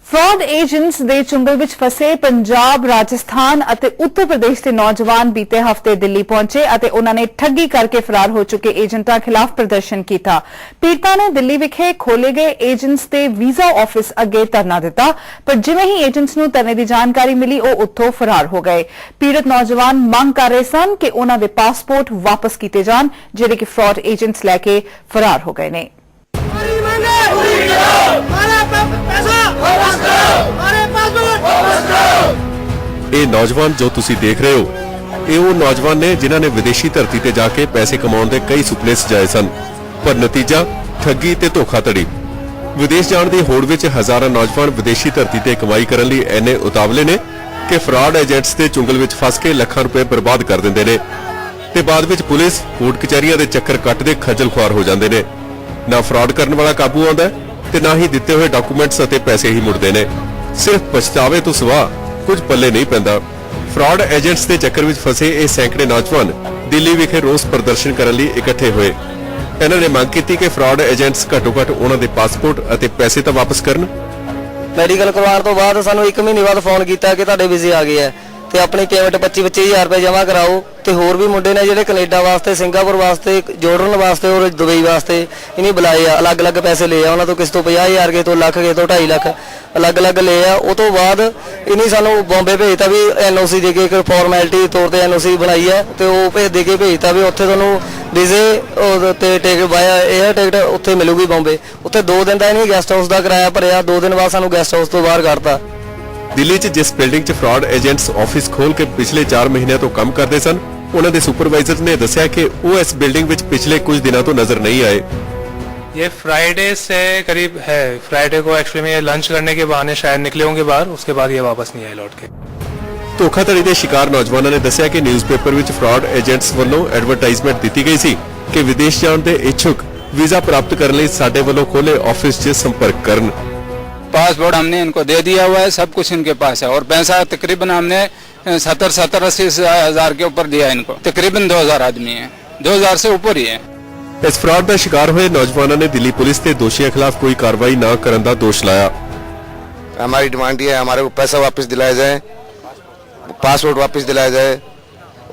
Fraud agents ਦੇ ਚੁੰਗਲ ਵਿੱਚ ਫਸੇ ਪੰਜਾਬ, ਰਾਜਸਥਾਨ ਅਤੇ ਉੱਤਰ ਪ੍ਰਦੇਸ਼ ਦੇ ਨੌਜਵਾਨ ਬੀਤੇ ਹਫ਼ਤੇ ਦਿੱਲੀ ਪਹੁੰਚੇ ਅਤੇ ਉਹਨਾਂ ਨੇ ਠੱਗੀ ਕਰਕੇ ਫਰਾਰ ਹੋ ਚੁੱਕੇ ਏਜੰਟਾਂ ਖਿਲਾਫ ਪ੍ਰਦਰਸ਼ਨ ਕੀਤਾ। ਪੀੜਤਾਂ ਨੇ ਦਿੱਲੀ ਵਿਖੇ ਖੋਲੇ ਗਏ ਏਜੰਟਸ ਦੇ ਵੀਜ਼ਾ ਆਫਿਸ ਅੱਗੇ ਧਰਨਾ ਦਿੱਤਾ, ਪਰ ਜਿਵੇਂ ਹੀ ਏਜੰਟਸ ਨੂੰ ਧਰਨੇ ਦੀ ਜਾਣਕਾਰੀ ਮਿਲੀ ਉਹ ਉੱਥੋਂ ਫਰਾਰ ਹੋ ਗਏ। ਪੀੜਤ ਨੌਜਵਾਨ ਮੰਗ ਕਰ ਰਹੇ ਸਨ ਕਿ ਉਹਨਾਂ ਦੇ ਪਾਸਪੋਰਟ ਵਾਪਸ ਕੀਤੇ ਜਾਣ, ਜਿਹੜੇ ਕਿ ਫਰਾਡ ਏਜੰਟਸ ਲੈ ਕੇ ਫਰਾਰ ਹੋ ਗਏ ਨੇ। ਇਹ ਨੌਜਵਾਨ ਜੋ ਤੁਸੀਂ ਦੇਖ ਰਹੇ ਹੋ, ਇਹ ਉਹ ਨੌਜਵਾਨ ਨੇ ਜਿਨ੍ਹਾਂ ਨੇ ਵਿਦੇਸ਼ੀ ਧਰਤੀ ਤੇ ਜਾ ਕੇ ਪੈਸੇ ਕਮਾਉਣ ਦੇ ਕਈ ਸੁਪਨੇ ਸਜਾਏ ਸਨ, ਪਰ ਨਤੀਜਾ ਠੱਗੀ ਤੇ ਧੋਖਾਧੜੀ। ਵਿਦੇਸ਼ ਜਾਣ ਦੀ ਹੋੜ ਵਿੱਚ ਹਜ਼ਾਰਾਂ ਨੌਜਵਾਨ ਵਿਦੇਸ਼ੀ ਧਰਤੀ ਤੇ ਕਮਾਈ ਕਰਨ ਲਈ ਇੰਨੇ ਉਤਾਵਲੇ ਨੇ ਕਿ ਫਰਾਡ ਏਜੰਟਸ ਦੇ ਚੁੰਗਲ ਵਿੱਚ ਫਸ ਕੇ ਲੱਖਾਂ ਰੁਪਏ ਬਰਬਾਦ ਕਰ ਦਿੰਦੇ ਨੇ ਤੇ ਬਾਅਦ ਵਿੱਚ ਪੁਲਿਸ, ਕੋਰਟ ਕਚਹਿਰੀਆਂ ਦੇ ਚੱਕਰ ਕੱਟਦੇ ਖੱਜਲ ਖੁਆਰ ਹੋ ਜਾਂਦੇ ਨੇ। ਨਾ ਫਰਾਡ ਕਰਨ ਵਾਲਾ ਕਾਬੂ ਆਉਂਦਾ ਤੇ ਨਾ ਹੀ ਦਿੱਤੇ ਹੋਏ ਡਾਕੂਮੈਂਟਸ ਅਤੇ ਪੈਸੇ ਹੀ ਮੁੜਦੇ ਨੇ। ਸਿਰਫ ਪਛਤਾਵੇ ਤੋਂ ਸਿਵਾ ਕੁਝ ਪੱਲੇ ਨਹੀਂ ਪੈਂਦਾ। ਫਰਾਡ ਏਜੰਟਸ ਦੇ ਚੱਕਰ ਵਿੱਚ ਫਸੇ ਇਹ ਸੈਂਕੜੇ ਨੌਜਵਾਨ ਦਿੱਲੀ ਵਿਖੇ ਰੋਸ ਪ੍ਰਦਰਸ਼ਨ ਕਰਨ ਲਈ ਇਕੱਠੇ ਹੋਏ। ਇਹਨਾਂ ਨੇ ਮੰਗ ਕੀਤੀ ਕਿ ਫਰਾਡ ਏਜੰਟਸ ਘੱਟੋ-ਘੱਟ ਉਹਨਾਂ ਦੇ ਪਾਸਪੋਰਟ ਅਤੇ ਪੈਸੇ ਤਾਂ ਵਾਪਸ ਕਰਨ। ਮੈਡੀਕਲ ਕਰਵਾਉਣ ਤੋਂ ਬਾਅਦ ਸਾਨੂੰ 1 ਮਹੀਨੇ ਬਾਅਦ ਫੋਨ ਕੀਤਾ ਕਿ ਤੁਹਾਡੇ ਵੀਜ਼ੇ ਆ ਗਏ ਆ ਤੇ ਆਪਣੀ ਪੇਮੈਂਟ 25-25000 ਰੁਪਏ ਜਮ੍ਹਾਂ ਕਰਾਓ। ਤੇ ਹੋਰ ਵੀ ਮੁੰਡੇ ਨੇ ਜਿਹੜੇ ਕੈਨੇਡਾ ਵਾਸਤੇ, ਸਿੰਗਾਪੁਰ ਵਾਸਤੇ, ਜੋਰਡਨ ਵਾਸਤੇ ਔਰ ਦੁਬਈ ਵਾਸਤੇ ਇਹਨੇ ਬੁਲਾਏ ਆ। ਅਲੱਗ-ਅਲੱਗ ਪੈਸੇ ਲਏ ਆ ਉਹਨਾਂ ਤੋਂ, ਕਿਸੇ ਤੋਂ 50000, ਕਿਸੇ ਤੋਂ ਲੱਖ, ਕਿਸੇ ਤੋਂ 2.5 ਲੱਖ ਅਲੱਗ-ਅਲੱਗ ਲਏ ਆ। ਉਹ ਤੋਂ ਬਾਅਦ ਇਹਨੇ ਸਾਨੂੰ ਬੰਬੇ ਭੇਜਤਾ ਵੀ NOC ਦੇ ਕੇ, ਇੱਕ ਫਾਰਮੈਲਿਟੀ ਤੌਰ ਤੇ NOC ਬਣਾਈ ਹੈ ਤੇ ਉਹ ਦੇ ਕੇ ਭੇਜਤਾ ਵੀ ਉੱਥੇ ਤੁਹਾਨੂੰ ਵੀਜ਼ੇ ਤੇ ਟਿਕਟ ਬਾਇਆ 에ਅਰ ਟਿਕਟ ਉੱਥੇ ਮਿਲੂਗੀ ਬੰਬੇ। ਉੱਥੇ 2 ਦਿਨ ਦਾ ਇਹਨੇ ਗੈਸਟ ਹਾਊਸ ਦਾ ਕਿਰਾਇਆ ਭਰਿਆ, 2 ਦਿਨ ਬਾਅਦ ਸਾਨੂੰ ਗੈਸਟ ਹਾਊਸ ਤੋਂ ਬਾਹਰ ਕੱਢਤਾ। ਦਿੱਲੀ 'ਚ ਜਿਸ ਬਿਲਡਿੰਗ 'ਚ ਫਰਾਡ ਏਜੰਟਸ ਆਫਿਸ ਖੋਲ ਕੇ ਪਿਛਲੇ 4 ਮਹੀਨਿਆਂ ਤੋਂ ਕੰਮ ਕਰਦੇ ਸਨ, ਉਹਨਾਂ ਦੇ ਸੁਪਰਵਾਈਜ਼ਰ ਨੇ ਦੱਸਿਆ ਕਿ ਉਹ ਇਸ ਬਿਲਡਿੰਗ ਵਿੱਚ ਪਿਛਲੇ ਕੁਝ ਦਿਨਾਂ ਤੋਂ ਨਜ਼ਰ नहीं आए। ये फ्राइडे से करीब है। फ्राइडे को एक्चुअली में ये लंच करने के बहाने शायद निकले होंगे बाहर, उसके बाद ये वापस नहीं आए लौट के। ਧੋਖਾਧੜੀ ਦੇ ਸ਼ਿਕਾਰ ਨੌਜਵਾਨਾਂ ਨੇ ਦੱਸਿਆ ਕਿ ਨਿਊਜ਼ਪੇਪਰ ਵਿੱਚ ਫਰਾਡ ਏਜੰਟਸ ਵੱਲੋਂ ਐਡਵਰਟਾਈਜ਼ਮੈਂਟ ਦਿੱਤੀ ਗਈ ਸੀ ਕਿ ਵਿਦੇਸ਼ ਜਾਣ ਦੇ ਇੱਛੁਕ ਵੀਜ਼ਾ ਪ੍ਰਾਪਤ ਕਰਨ ਲਈ ਸਾਡੇ ਵੱਲੋਂ ਖੋਲੇ ਆਫਿਸ 'ਚ ਸੰਪਰਕ ਕਰਨ। पासपोर्ट हमने इनको दे दिया हुआ है, सब कुछ इनके पास है और पैसा तकरीबन हमने 70-80 हजार के ऊपर दिया इनको। तकरीबन 2000 आदमी है, 2000 से ऊपर ही है। ਇਸ ਫਰਾਡ ਦਾ ਸ਼ਿਕਾਰ ਹੋਏ ਨੌਜਵਾਨਾਂ ਨੇ ਦਿੱਲੀ ਪੁਲਿਸ ਤੇ ਦੋਸ਼ੀਆਂ ਖਿਲਾਫ ਕੋਈ ਕਾਰਵਾਈ ਨਾ ਕਰਨ ਦਾ ਦੋਸ਼ ਲਾਇਆ। हमारी डिमांड ये है, हमारे को पैसा वापस दिलाया जाए, पासपोर्ट वापस दिलाया जाए।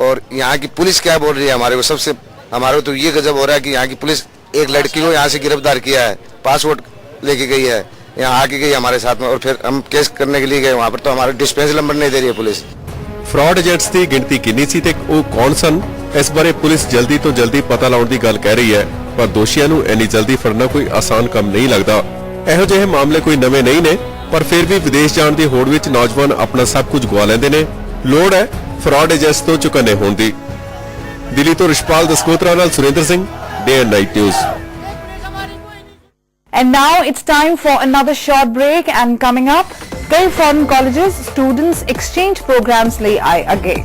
और यहाँ की पुलिस क्या बोल रही है हमारे को, सबसे हमारे को तो ये गजब हो रहा है कि यहाँ की पुलिस एक लड़की को यहाँ से गिरफ्तार किया है, पासपोर्ट लेके गई है, यहाँ आके गई हमारे साथ में और फिर हम केस करने के लिए गए वहाँ पर तो हमारे डिस्पेंस नंबर नहीं दे रही है पुलिस। ਫਰਾਡ ਏਜੰਟਸ ਦੀ ਗਿਣਤੀ ਕਿੰਨੀ ਸੀ ਤੇ ਉਹ ਕੌਣ ਸਨ, ਇਸ ਬਾਰੇ ਪੁਲਿਸ ਜਲਦੀ ਤੋਂ ਜਲਦੀ ਪਤਾ ਲਾਉਣ ਦੀ ਗੱਲ ਕਹਿ ਰਹੀ ਹੈ, ਪਰ ਦੋਸ਼ੀਆਂ ਨੂੰ ਇੰਨੀ ਜਲਦੀ ਫੜਨਾ ਕੋਈ ਆਸਾਨ ਕੰਮ ਨਹੀਂ ਲੱਗਦਾ। ਇਹੋ ਜਿਹੇ ਮਾਮਲੇ ਕੋਈ ਨਵੇਂ ਨਹੀਂ ਨੇ, ਪਰ ਫਿਰ ਵੀ ਵਿਦੇਸ਼ ਜਾਣ ਦੀ ਹੋੜ ਵਿੱਚ ਨੌਜਵਾਨ ਆਪਣਾ ਸਭ ਕੁਝ ਗਵਾ ਲੈਂਦੇ ਨੇ। ਲੋੜ ਹੈ ਫਰਾਡ ਏਜੰਟਸ ਤੋਂ ਚੁਕੰਨੇ ਹੋਣ ਦੀ। ਦਿੱਲੀ ਤੋਂ ਰਿਸ਼ਪਾਲ ਦਸਕੋਤਰਾ ਨਾਲ Surinder Singh, day and night news. And now it's time for another short break, and coming up, कई foreign colleges students exchange programs ਲਈ ਆਏ ਅੱਗੇ।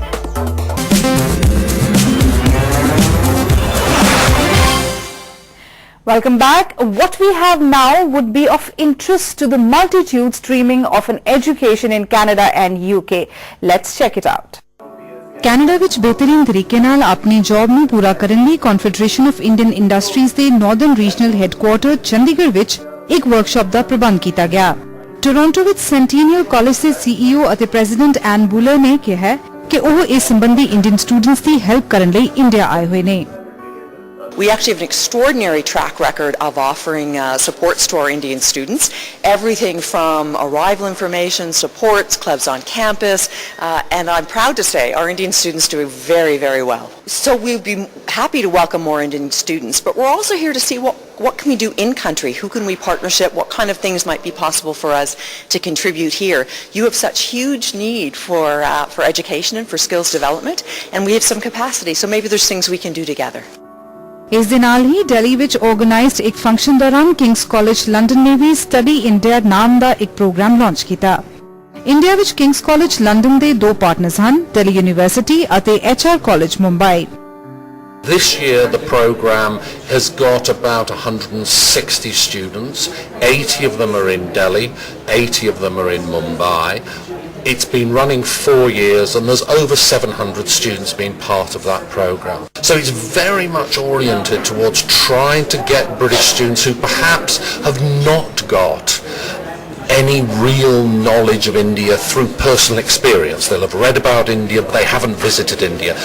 Welcome back. What we have now would be of interest to the multitudes dreaming of an education in Canada and UK. Let's check it out. Canada ਵਿੱਚ ਬਿਹਤਰੀਨ ਤਰੀਕੇ ਨਾਲ ਆਪਣੀ job ਨੂੰ ਪੂਰਾ ਕਰਨ ਲਈ ਕਨਫੈਡਰੇਸ਼ਨ ਆਫ ਇੰਡੀਅਨ ਇੰਡਸਟਰੀਜ਼ ਦੇ ਨਾਰਥਰਨ ਰੀਜਨਲ ਹੈੱਡਕੁਆਰਟਰ ਚੰਡੀਗੜ੍ਹ ਵਿੱਚ ਇੱਕ ਵਰਕਸ਼ਾਪ ਦਾ ਪ੍ਰਬੰਧ ਕੀਤਾ ਗਿਆ। ਟੋਰਾਂਟੋ ਵਿੱਚ ਸੈਂਟੀਨੀਅਲ ਕਾਲਜ ਦੇ CEO ਅਤੇ ਪ੍ਰੈਜ਼ੀਡੈਂਟ ਐਨ ਬੂਲਰ ਨੇ ਕਿਹਾ ਕਿ ਉਹ ਇਸ ਸੰਬੰਧੀ ਇੰਡੀਅਨ ਸਟੂਡੈਂਟਸ ਦੀ ਹੈਲਪ ਕਰਨ ਲਈ ਇੰਡੀਆ ਆਏ ਹੋਏ ਨੇ। We actually have an extraordinary track record of offering supports to our Indian students, everything from arrival information, supports, clubs on campus, and I'm proud to say our Indian students do very, very well. So we'd be happy to welcome more Indian students, but we're also here to see what can we do in country, who can we partnership, what kind of things might be possible for us to contribute here. You have such huge need for education and for skills development, and we have some capacity, so maybe there's things we can do together. ਇਸ ਦੇ ਨਾਲ ਹੀ ਦਿੱਲੀ ਵਿੱਚ organised ਇੱਕ function ਦੌਰਾਨ Kings college London ਨੇ ਵੀ study India ਨਾਮ ਦਾ ਇੱਕ programme launch ਕੀਤਾ। ਇੰਡੀਆ ਵਿੱਚ ਕਿੰਗਸ ਕਾਲਜ ਲੰਡਨ ਦੇ 2 ਪਾਰਟਨਰਸ ਹਨ, ਦਿੱਲੀ ਯੂਨੀਵਰਸਿਟੀ ਅਤੇ HR college Mumbai. This year the programme has got about 160 students, 80 of them are in Delhi, 80 of them are in Mumbai. It's been running 4 years and there's over 700 students being part of that programme. So it's very much oriented towards trying to get British students who perhaps have not got any real knowledge of India through personal experience. They'll have read about India, but they haven't visited India.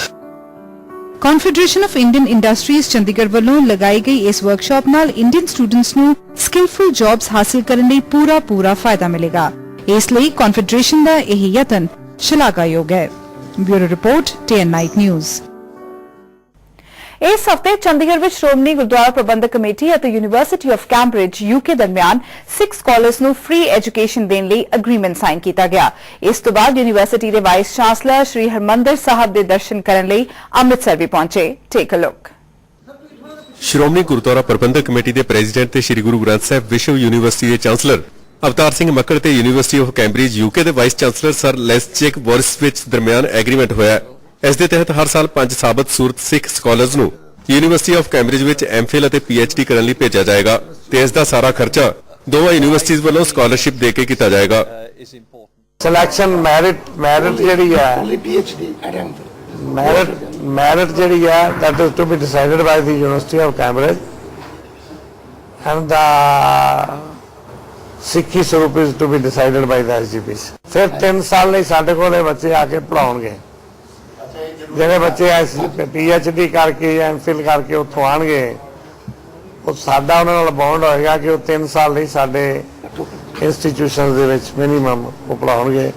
Confederation of Indian industries Chandigarh ਵੱਲੋਂ ਲਗਾਈ ਗਈ ਇਸ workshop ਨਾਲ Indian students ਨੂੰ ਸਕਿਲਫੁਲ jobs ਹਾਸਲ ਕਰਨ ਲਈ ਪੂਰਾ ਫਾਇਦਾ ਮਿਲੇਗਾ। ਇਸ ਲਈ ਕਨਫੈਡਰੇਸ਼ਨ ਦਾ ਇਹ ਯਤਨ ਸ਼ਲਾਘਾਯੋਗ ਹੈ। Bureau report TN Night News। ਇਸ ਹਫ਼ਤੇ ਚੰਡੀਗੜ੍ਹ ਵਿੱਚ ਸ਼੍ਰੋਮਣੀ ਗੁਰਦੁਆਰਾ ਪ੍ਰਬੰਧਕ ਕਮੇਟੀ ਅਤੇ ਯੂਨੀਵਰਸਿਟੀ ਆਫ ਕੈਂਬਰਿਜ UK ਦਰਮਿਆਨ ਸਿੱਖ ਸਕਾਲਰਸ ਨੂੰ ਫ੍ਰੀ ਐਜੂਕੇਸ਼ਨ ਦੇਣ ਲਈ ਐਗਰੀਮੈਂਟ ਸਾਈਨ ਕੀਤਾ ਗਿਆ। ਇਸ ਤੋਂ ਬਾਅਦ ਯੂਨੀਵਰਸਿਟੀ ਦੇ ਵਾਈਸ ਚਾਂਸਲਰ ਸ਼੍ਰੀ ਹਰਮੰਦਰ ਸਾਹਿਬ ਦੇ ਦਰਸ਼ਨ ਕਰਨ ਲਈ ਅੰਮ੍ਰਿਤਸਰ ਵੀ ਪਹੁੰਚੇ। Take a look. Shiromani Gurdwara Prabandhak committee ਦੇ ਪ੍ਰੈਜ਼ੀਡੈਂਟ ਤੇ ਸ੍ਰੀ ਗੁਰੂ ਗ੍ਰੰਥ ਸਾਹਿਬ ਵਿਸ਼ਵ ਯੂਨੀਵਰਸਿਟੀ ਦੇ ਚਾਂਸਲਰ ਅਵਤਾਰ ਸਿੰਘ ਮੱਕੜ ਤੇ ਯੂਨੀਵਰਸਿਟੀ ਆਫ ਕੈਂਬਰਿਜ UK ਦੇ ਵਾਈਸ ਚਾਂਸਲਰ ਸਰ ਲੈਸਚੇਕ ਬੋਰਿਸਵਿਚ ਦਰਮਿਆਨ ਐਗਰੀਮੈਂਟ ਹੋਇਆ। ਇਸ ਦੇ ਤਹਿਤ ਹਰ ਸਾਲ 5 ਸਾਬਤ ਸੂਰਤ ਸਿੱਖ ਸਕਾਲਰਸ ਨੂੰ ਯੂਨੀਵਰਸਿਟੀ ਆਫ ਕੈਂਬਰਿਜ ਵਿੱਚ MPhil ਅਤੇ PhD ਕਰਨ ਲਈ ਭੇਜਿਆ ਜਾਏਗਾ ਤੇ ਇਸ ਦਾ ਸਾਰਾ ਖਰਚਾ ਦੋਵਾਂ ਯੂਨੀਵਰਸਿਟੀਜ਼ ਵੱਲੋਂ ਸਕਾਲਰਸ਼ਿਪ ਦੇ ਕੇ ਕੀਤਾ ਜਾਏਗਾ। ਸਿਲੈਕਸ਼ਨ ਮੈਰਿਟ ਜਿਹੜੀ ਹੈ ਮੈਰਿਟ ਜਿਹੜੀ ਹੈ that is to be decided by the University of Cambridge and the ਸਿੱਖੀ ਸਰੂਪ is to be decided by the SGPC। ਫਿਰ 3 ਸਾਲ ਲਈ ਸਾਡੇ ਕੋਲ ਬੱਚੇ ਆ ਕੇ ਪੜਾਉਣਗੇ। ਜਿਹੜੇ ਬੱਚੇ PhD ਕਰਕੇ ਜਾਂ MPhil ਕਰਕੇ ਉੱਥੋਂ ਆਉਣਗੇ ਉਹ ਸਾਡਾ ਉਹਨਾਂ ਨਾਲ ਬੌਂਡ ਹੋਏਗਾ ਕਿ ਉਹ 3 ਸਾਲ ਲਈ ਸਾਡੇ ਇੰਸਟੀਟਿਊਸ਼ਨਸ ਦੇ ਵਿੱਚ ਮਿਨੀਮਮ ਉਹ ਪੜਾਉਣਗੇ।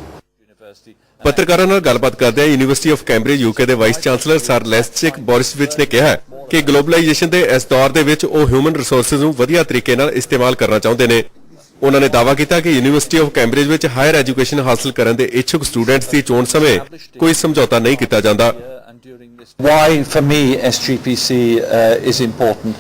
ਪੱਤਰਕਾਰਾਂ ਨਾਲ ਗੱਲਬਾਤ ਕਰਦਿਆਂ ਯੂਨੀਵਰਸਿਟੀ ਆਫ ਕੈਂਬਰਿਜ UK ਦੇ ਵਾਈਸ ਚਾਂਸਲਰ ਸਰ ਲੈਸਚੇਕ ਬੋਰਿਸਵਿਚ ਨੇ ਕਿਹਾ ਕਿ ਗਲੋਬਲਾਈਜੇਸ਼ਨ ਦੇ ਇਸ ਦੌਰ ਦੇ ਵਿੱਚ ਉਹ ਹਿਊਮਨ ਰਿਸੋਰਸਿਸ ਨੂੰ ਵਧੀਆ ਤਰੀਕੇ ਨਾਲ ਇਸਤੇਮਾਲ ਕਰਨਾ ਚਾਹੁੰਦੇ ਨੇ। ਉਹਨਾਂ ਨੇ ਦਾਅਵਾ ਕੀਤਾ ਕਿ ਯੂਨੀਵਰਸਿਟੀ ਆਫ ਕੈਂਬਰਿਜ ਵਿੱਚ ਹਾਇਰ ਐਜੂਕੇਸ਼ਨ ਹਾਸਲ ਕਰਨ ਦੇ ਇੱਛੁਕ ਸਟੂਡੈਂਟਸ ਦੀ ਚੋਣ ਸਮੇਂ ਕੋਈ ਸਮਝੌਤਾ ਨਹੀਂ ਕੀਤਾ ਜਾਂਦਾ। Why for me SGPC is important.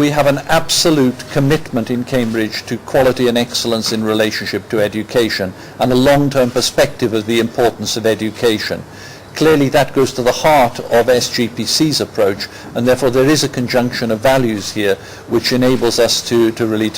We have an absolute commitment in Cambridge to quality and excellence in relationship to education and a long-term perspective of the importance of education. Clearly that goes to the heart of SGPC's approach, and therefore there is a conjunction of values here which enables us to really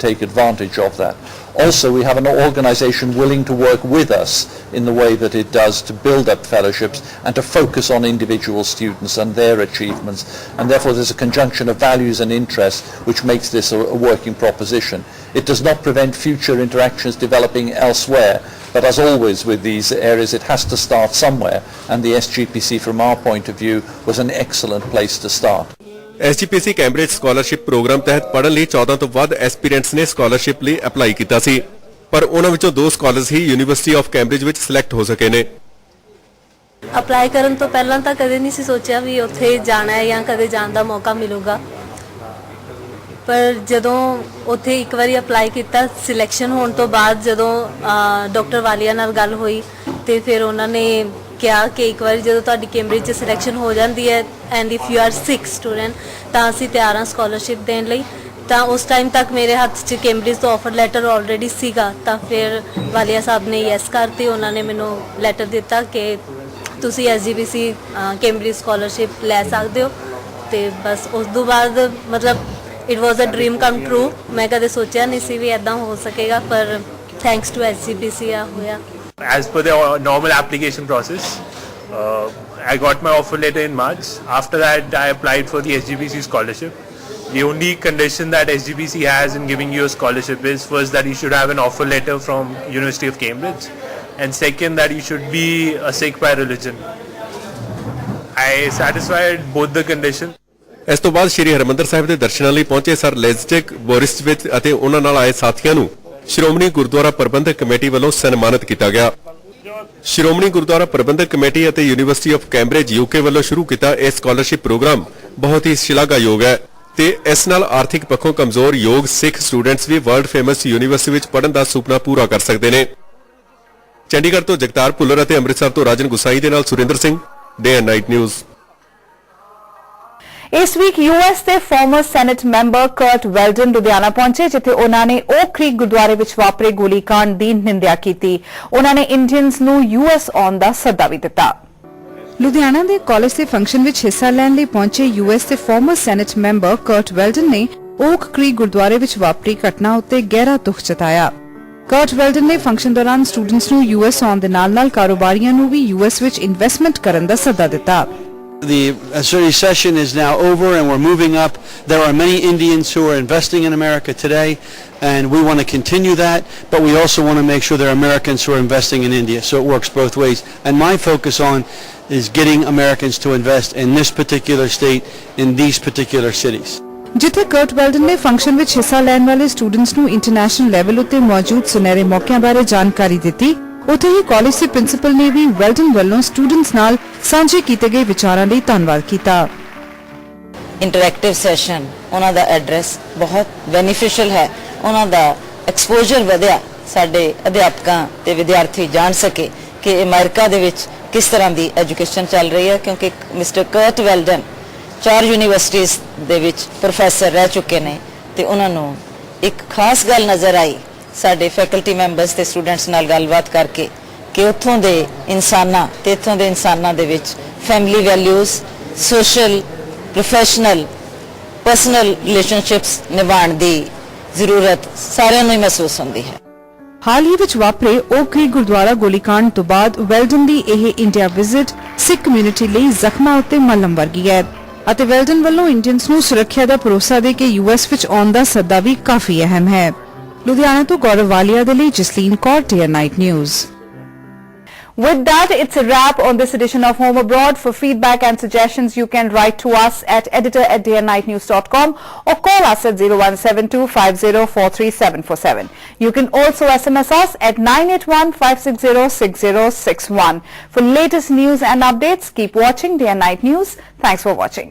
take advantage of that. Also, we have an organisation willing to work with us in the way that it does to build up fellowships and to focus on individual students and their achievements, and therefore there's a conjunction of values and interests which makes this a working proposition. It does not prevent future interactions developing elsewhere, but as always with these areas it has to start somewhere, and the SGPC from our point of view was an excellent place to start. SGPC Cambridge scholarship programme ਤਹਿਤ ਪੜ੍ਹਨ ਲਈ 14 ਤੋਂ ਵੱਧ ਐਸਪੀਰੈਂਟਸ ਨੇ scholarship ਲਈ apply ਕੀਤਾ ਸੀ, ਪਰ ਉਹਨਾਂ ਵਿੱਚੋਂ 2 scholars he university of Cambridge ਵਿੱਚ ਸਿਲੈਕਟ ਹੋ ਸਕੇ ਨੇ। ਅਪਲਾਈ ਕਰਨ ਤੋਂ ਪਹਿਲਾਂ ਤਾਂ ਕਦੇ ਨਹੀਂ ਸੀ ਸੋਚਿਆ ਵੀ ਉੱਥੇ ਜਾਣਾ ਹੈ ਜਾਂ ਕਦੇ ਜਾਣ ਦਾ ਮੌਕਾ ਮਿਲੂਗਾ, ਪਰ ਜਦੋਂ ਉੱਥੇ ਇੱਕ ਵਾਰੀ ਅਪਲਾਈ ਕੀਤਾ ਸਿਲੈਕਸ਼ਨ ਹੋਣ ਤੋਂ ਬਾਅਦ ਜਦੋਂ ਡਾਕਟਰ ਵਾਲੀਆ ਨਾਲ ਗੱਲ ਹੋਈ ਤੇ ਫਿਰ ਉਹਨਾਂ ਨੇ ਕਿਹਾ ਕਿ ਇੱਕ ਵਾਰੀ ਜਦੋਂ ਤੁਹਾਡੀ ਕੈਂਬਰਿਜ 'ਚ ਸਿਲੈਕਸ਼ਨ ਹੋ ਜਾਂਦੀ ਹੈ and if you are Sikh student ਤਾਂ ਅਸੀਂ ਤਿਆਰ ਹਾਂ ਸਕਾਲਰਸ਼ਿਪ ਦੇਣ ਲਈ। ਤਾਂ ਉਸ ਟਾਈਮ ਤੱਕ ਮੇਰੇ ਹੱਥ 'ਚ ਕੈਂਬਰਿਜ ਤੋਂ ਆਫਰ ਲੈਟਰ ਆਲਰੇਡੀ ਸੀਗਾ, ਤਾਂ ਫਿਰ ਵਾਲੀਆ ਸਾਹਿਬ ਨੇ ਯੈਸ ਕਰਤੀ। ਉਹਨਾਂ ਨੇ ਮੈਨੂੰ ਲੈਟਰ ਦਿੱਤਾ ਕਿ ਤੁਸੀਂ SGPC ਕੈਂਬਰਿਜ ਸਕਾਲਰਸ਼ਿਪ ਲੈ ਸਕਦੇ ਹੋ। ਤੇ ਬਸ ਉਸ ਤੋਂ ਬਾਅਦ ਮਤਲਬ it was a dream come true. ਮੈਂ ਕਦੇ ਸੋਚਿਆ ਨਹੀਂ ਸੀ ਵੀ ਇੱਦਾਂ ਹੋ ਸਕੇਗਾ, ਪਰ ਥੈਂਕਸ ਟੂ SGPC ਆ ਹੋਇਆ। As per the normal application process, I got my offer letter in March. After that, I applied for the SGPC scholarship. The only condition that SGPC has in giving you a scholarship is first that you should have an offer letter from University of Cambridge, and second that you should be a Sikh by religion. I satisfied both the conditions. ਇਸ ਤੋਂ ਬਾਅਦ ਸ੍ਰੀ ਹਰਮੰਦਰ ਸਾਹਿਬ ਦੇ ਦਰਸ਼ਨਾਂ ਲਈ ਪਹੁੰਚੇ sir ਲੈਸਚੇਕ ਬੋਰਿਸਵਿਚ ਅਤੇ ਉਹਨਾਂ ਨਾਲ ਆਏ ਸਾਥੀਆਂ ਨੂੰ ਸ਼੍ਰੋਮਣੀ ਗੁਰਦੁਆਰਾ ਪ੍ਰਬੰਧਕ ਕਮੇਟੀ ਵੱਲੋਂ ਸਨਮਾਨਿਤ ਕੀਤਾ ਗਿਆ। ਸ਼੍ਰੋਮਣੀ ਗੁਰਦੁਆਰਾ ਪ੍ਰਬੰਧਕ ਕਮੇਟੀ ਅਤੇ ਯੂਨੀਵਰਸਿਟੀ ਆਫ ਕੈਂਬਰਿਜ UK ਵੱਲੋਂ ਸ਼ੁਰੂ ਕੀਤਾ ਇਹ ਸਕਾਲਰਸ਼ਿਪ ਪ੍ਰੋਗਰਾਮ ਬਹੁਤ ਹੀ ਸ਼ਲਾਘਾਯੋਗ ਹੈ ਤੇ ਇਸ ਨਾਲ ਆਰਥਿਕ ਪੱਖੋਂ ਕਮਜ਼ੋਰ ਯੋਗ ਸਿੱਖ ਸਟੂਡੈਂਟਸ ਵੀ ਵਰਲਡ ਫੇਮਸ ਯੂਨੀਵਰਸਿਟੀ ਵਿੱਚ ਪੜ੍ਹਨ ਦਾ ਸੁਪਨਾ ਪੂਰਾ ਕਰ ਸਕਦੇ ਨੇ। ਚੰਡੀਗੜ੍ਹ ਤੋਂ ਜਗਤਾਰ ਭੁੱਲਰ ਅਤੇ ਅੰਮ੍ਰਿਤਸਰ ਤੋਂ ਰਾਜਨ ਗੁਸਾਈ ਦੇ ਨਾਲ Surinder Singh, day and night news. ਇਸ ਵੀਕ US ਦੇ former senate member Curt Weldon Ludhiana ਪਹੁੰਚੇ, ਜਿੱਥੇ ਉਹਨਾਂ ਨੇ ਓਕ ਕ੍ਰੀਕ ਗੁਰਦੁਆਰੇ ਵਿੱਚ ਵਾਪਰੇ ਗੋਲੀकांड ਦੀ ਨਿੰਦਿਆ ਕੀਤੀ। ਉਹਨਾਂ ਨੇ ਇੰਡੀਅਨਸ ਨੂੰ US ਆਉਣ ਦਾ ਸੱਦਾ ਵੀ ਦਿੱਤਾ। ਲੁਧਿਆਣਾ ਦੇ ਕਾਲਜ ਦੇ ਫੰਕਸ਼ਨ ਵਿੱਚ ਹਿੱਸਾ ਲੈਣ ਲਈ ਪਹੁੰਚੇ US ਦੇ former senate member Curt well done ਨੇ ਓਕ ਕ੍ਰੀਕ ਗੁਰਦੁਆਰੇ ਵਿੱਚ ਵਾਪਰੀ ਘਟਨਾ ਉੱਤੇ ਗਹਿਰਾ ਦੁੱਖ ਜਤਾਇਆ। ਕਰਟ ਵੈਲਡਨ ਨੇ ਫੰਕਸ਼ਨ ਦੌਰਾਨ ਸਟੂਡੈਂਟਸ ਨੂੰ US ਆਉਣ ਦੇ ਨਾਲ-ਨਾਲ ਕਾਰੋਬਾਰੀਆਂ ਨੂੰ ਵੀ US ਵਿੱਚ ਇਨਵੈਸਟਮੈਂਟ ਕਰਨ ਦਾ ਸੱਦਾ ਦਿੱਤਾ। The recession is now over and we're moving up. There are many Indians who are investing in America today, and we want to continue that, but we also want to make sure there are Americans who are investing in India, so it works both ways. And my focus on is getting Americans to invest in this particular state, in these particular cities. ਜਿੱਥੇ ਕਰਟ well done ਨੇ function ਵਿੱਚ ਹਿੱਸਾ ਲੈਣ ਵਾਲੇ students ਨੂੰ international level ਉੱਤੇ ਮੌਜੂਦ ਸੁਨਹਿਰੇ ਮੌਕਿਆਂ ਬਾਰੇ ਜਾਣਕਾਰੀ ਦਿੱਤੀ, ਉੱਥੇ ਹੀ ਕਾਲਜ ਦੇ ਪ੍ਰਿੰਸੀਪਲ ਨੇ ਵੀ ਵੈਲਡਨ ਵੱਲੋਂ ਸਟੂਡੈਂਟਸ ਨਾਲ ਸਾਂਝੇ ਕੀਤੇ ਗਏ ਵਿਚਾਰਾਂ ਲਈ ਧੰਨਵਾਦ ਕੀਤਾ। ਇੰਟਰੈਕਟਿਵ ਸੈਸ਼ਨ, ਉਹਨਾਂ ਦਾ ਐਡਰੈਸ ਬਹੁਤ ਬੈਨੀਫੀਸ਼ੀਅਲ ਹੈ, ਉਹਨਾਂ ਦਾ ਐਕਸਪੋਜ਼ਰ ਵਧਿਆ, ਸਾਡੇ ਅਧਿਆਪਕਾਂ ਤੇ ਵਿਦਿਆਰਥੀ ਜਾਣ ਸਕੇ ਕਿ ਅਮਰੀਕਾ ਦੇ ਵਿੱਚ ਕਿਸ ਤਰ੍ਹਾਂ ਦੀ ਐਜੂਕੇਸ਼ਨ ਚੱਲ ਰਹੀ ਹੈ, ਕਿਉਂਕਿ ਮਿਸਟਰ ਕਰਟ ਵੈਲਡਨ 4 ਯੂਨੀਵਰਸਿਟੀਜ਼ ਦੇ ਵਿੱਚ ਪ੍ਰੋਫੈਸਰ ਰਹਿ ਚੁੱਕੇ ਨੇ ਤੇ ਉਹਨਾਂ ਨੂੰ ਇੱਕ ਖਾਸ ਗੱਲ ਨਜ਼ਰ ਆਈ ਸਾਡੇ ਫੈਕਲਟੀ ਮੈਂਬਰਸ ਤੇ ਸਟੂਡੈਂਟਸ ਨਾਲ ਗੱਲਬਾਤ ਕਰਕੇ ਕਿ ਉੱਥੋਂ ਦੇ ਇਨਸਾਨਾਂ ਤੇ ਇੱਥੋਂ ਦੇ ਇਨਸਾਨਾਂ ਦੇ ਵਿੱਚ family values, social, professional, personal relationships ਨਿਭਾਉਣ ਦੀ ਜ਼ਰੂਰਤ ਸਾਰਿਆਂ ਨੂੰ ਹੀ ਮਹਿਸੂਸ ਹੁੰਦੀ ਹੈ। ਹਾਲ ਹੀ ਵਿੱਚ ਵਾਪਰੇ ਓਕ ਕ੍ਰੀਕ ਗੁਰਦੁਆਰਾ ਗੋਲੀकांड ਤੋਂ ਬਾਅਦ ਵੈਲਡਨ ਦੀ ਇਹ ਇੰਡੀਆ ਵਿਜ਼ਿਟ ਸਿੱਖ ਕਮਿਊਨਿਟੀ ਲਈ ਜ਼ਖਮਾਂ ਉੱਤੇ ਮਲਮ ਵਰਗੀ ਹੈ ਅਤੇ ਵੈਲਡਨ ਵੱਲੋਂ ਇੰਡੀਅਨਸ ਨੂੰ ਸੁਰੱਖਿਆ ਦਾ ਭਰੋਸਾ ਦੇ ਕੇ ਯੂਐਸ ਵਿੱਚ ਆਉਣ ਦਾ ਸੱਦਾ ਵੀ ਕਾਫੀ ਅਹਿਮ ਹੈ। ਲੁਧਿਆਣਾ ਤੋਂ ਗੌਰਵ ਵਾਲੀਆ ਦੇ ਲਈ Jasleen Kaur, day night news. With that, it's a wrap on this edition of Home Abroad. For feedback and suggestions, you can write to us at editor@dayanightnews.com or call us at 01725043747. You can also SMS us at 981-560-6061. For latest news and updates, keep watching Day and Night News. Thanks for watching.